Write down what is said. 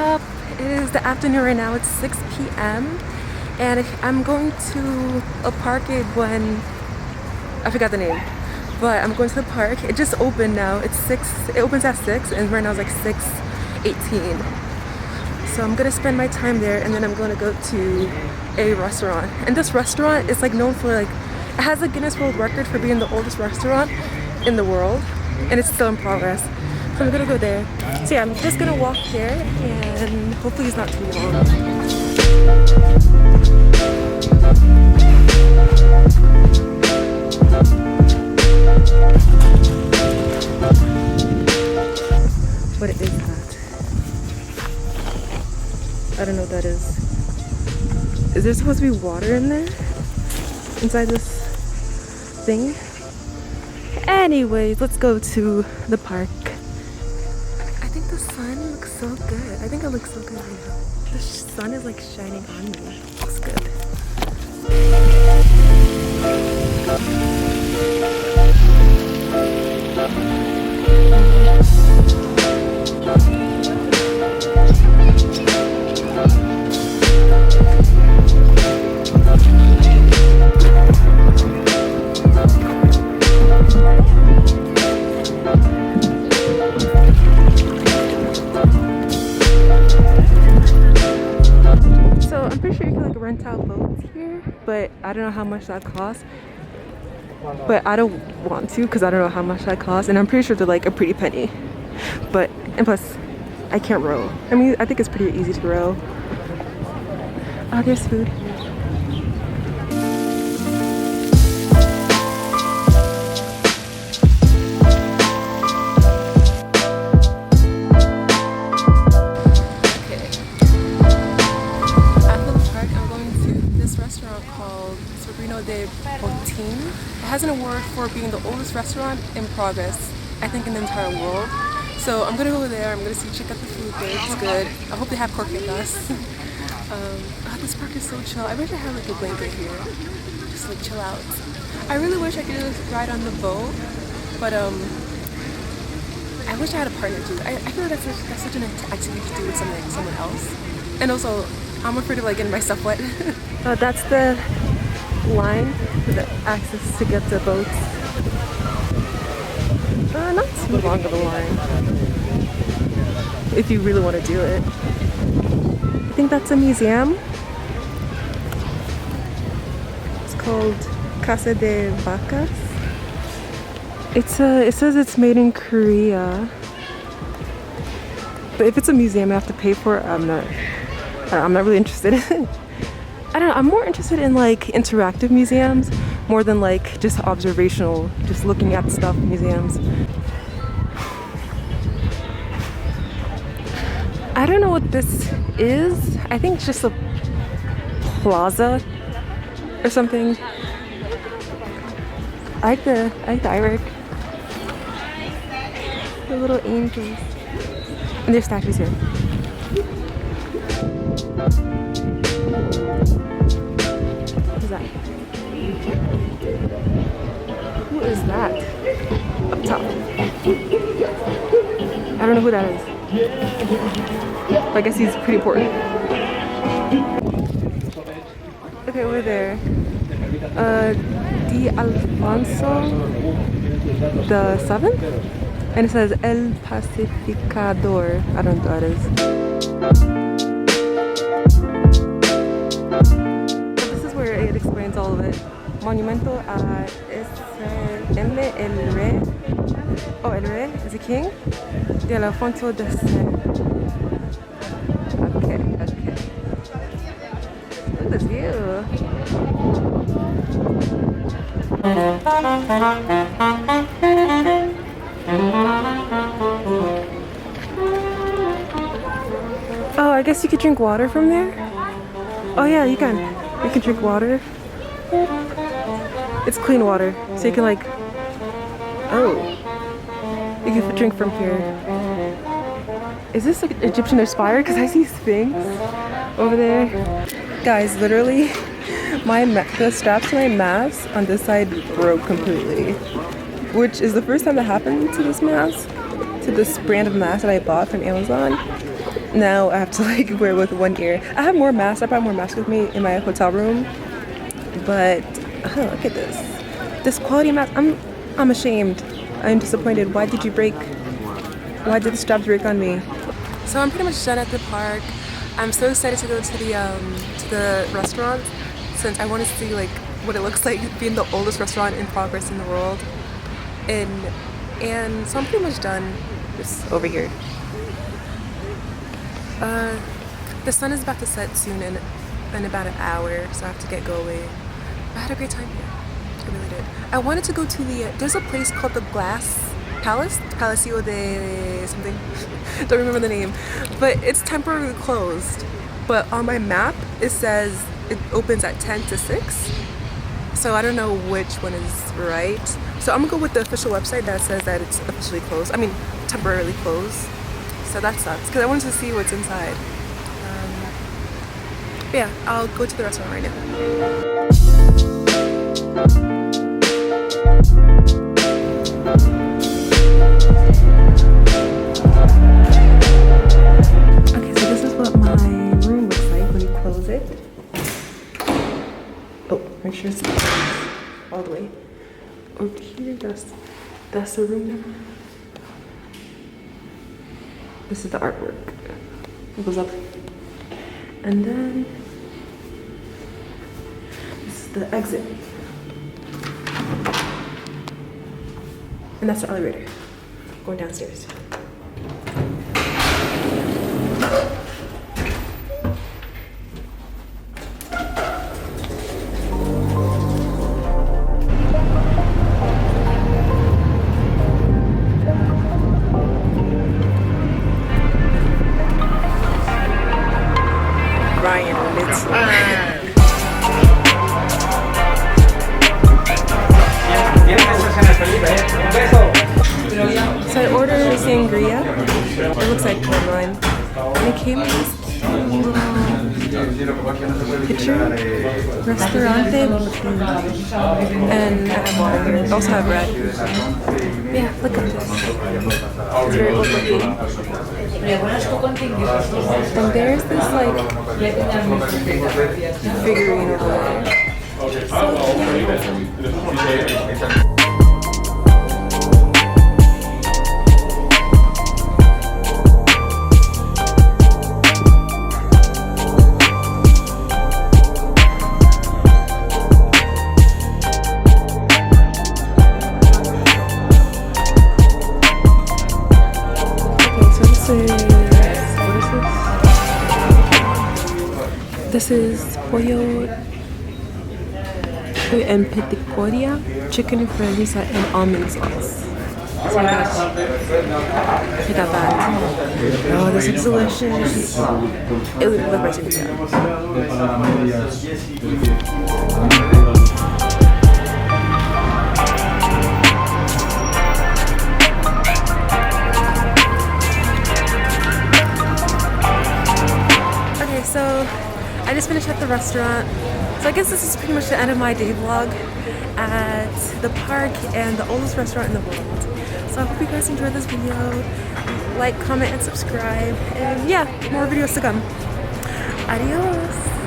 up? It is the afternoon right now. It's 6 p.m. and I'm going to a park at Buen. I forgot the name, but I'm going to the park. It just opened now. It's 6. It opens at 6, and right now it's like 6:18. So I'm gonna spend my time there, and then I'm gonna go to a restaurant. And this restaurant is like known for like, it has a Guinness World Record for being the oldest restaurant in the world, and it's still in progress. So I'm gonna go there. So yeah, I'm just gonna walk there, and hopefully it's not too long. What is that? I don't know what that is. Is there supposed to be water in there? Inside this thing? Anyways, let's go to the park. I think the sun looks so good. I think it looks so good right now. The sun is like shining on me. It looks good. Rent out boats here, but I don't know how much that costs. But I don't want to because I don't know how much that costs, and I'm pretty sure they're like a pretty penny. But and plus, I can't row. I mean, I think it's pretty easy to row. Oh, there's food. Called Sabrina de Buen. It has an award for being the oldest restaurant in progress, I think, in the entire world. So I'm gonna go over there. I'm gonna check out the food there. It's good. I hope they have croquetas. This park is so chill. I wish I had like a blanket here, just like chill out. I really wish I could just ride on the boat, but I wish I had a partner too. I feel like that's such an activity to do with someone else. And also, I'm afraid of like getting myself wet. That's the line for the access to get the boats. Not too long of a line, if you really want to do it. I think that's a museum. It's called Casa de Vaca. It says it's made in Korea. But if it's a museum I have to pay for it, I'm not really interested in it. I don't know, I'm more interested in like interactive museums more than like just observational, just looking at stuff museums. I don't know what this is. I think it's just a plaza or something. I like the artwork. The little angels. And there's statues here. What is that? Who is that? Up top. I don't know who that is. But I guess he's pretty important. Okay, over there. Di Alfonso the 7th? And it says El Pacificador. I don't know what that is. It explains all of it. Monumento a SM el Rey. Oh, el Rey is a king. De Alfonso the 7th. Okay. Look at this view. Oh, I guess you could drink water from there? Oh yeah, you can. You can drink water. It's clean water, so you can like, you can drink from here. Is this like Egyptian inspired? Because I see Sphinx over there. Guys, literally, the straps to my mask on this side broke completely, which is the first time that happened to this mask, to this brand of mask that I bought from Amazon. Now I have to like wear with one ear. I have more masks. I brought more masks with me in my hotel room. But oh, look at this. This quality mask. I'm ashamed. I'm disappointed. Why did the straps break on me? So I'm pretty much done at the park. I'm so excited to go to the restaurant since I want to see like what it looks like being the oldest restaurant in progress in the world. And so I'm pretty much done. Just over here. The sun is about to set soon in about an hour, so I have to get going. I had a great time here. I really did. I wanted to go to there's a place called the Glass Palace, Palacio de something. Don't remember the name, but it's temporarily closed. But on my map, it says it opens at 10 to 6. So I don't know which one is right. So I'm gonna go with the official website that says that it's officially closed. I mean, temporarily closed. So that sucks because I wanted to see what's inside. But yeah, I'll go to the restaurant right now. Okay, so this is what my room looks like when you close it. Oh, make sure it's closed all the way. Over here, that's the room. This is the artwork. It goes up. And then this is the exit. And that's the elevator. Going downstairs. So I ordered sangria. It looks like red wine. And it came in this cute little picture. Restaurante. And I have water. I also have bread. Yeah, look at this. It's very old looking. And there's this like figurine over there. So cute. This is pollo and peticoria, chicken and franisa and almond sauce. So I got that. Oh, this looks delicious. It would look like okay, so I just finished at the restaurant. So I guess this is pretty much the end of my day vlog at the park and the oldest restaurant in the world. So I hope you guys enjoyed this video. Like, comment, and subscribe. And yeah, more videos to come. Adios.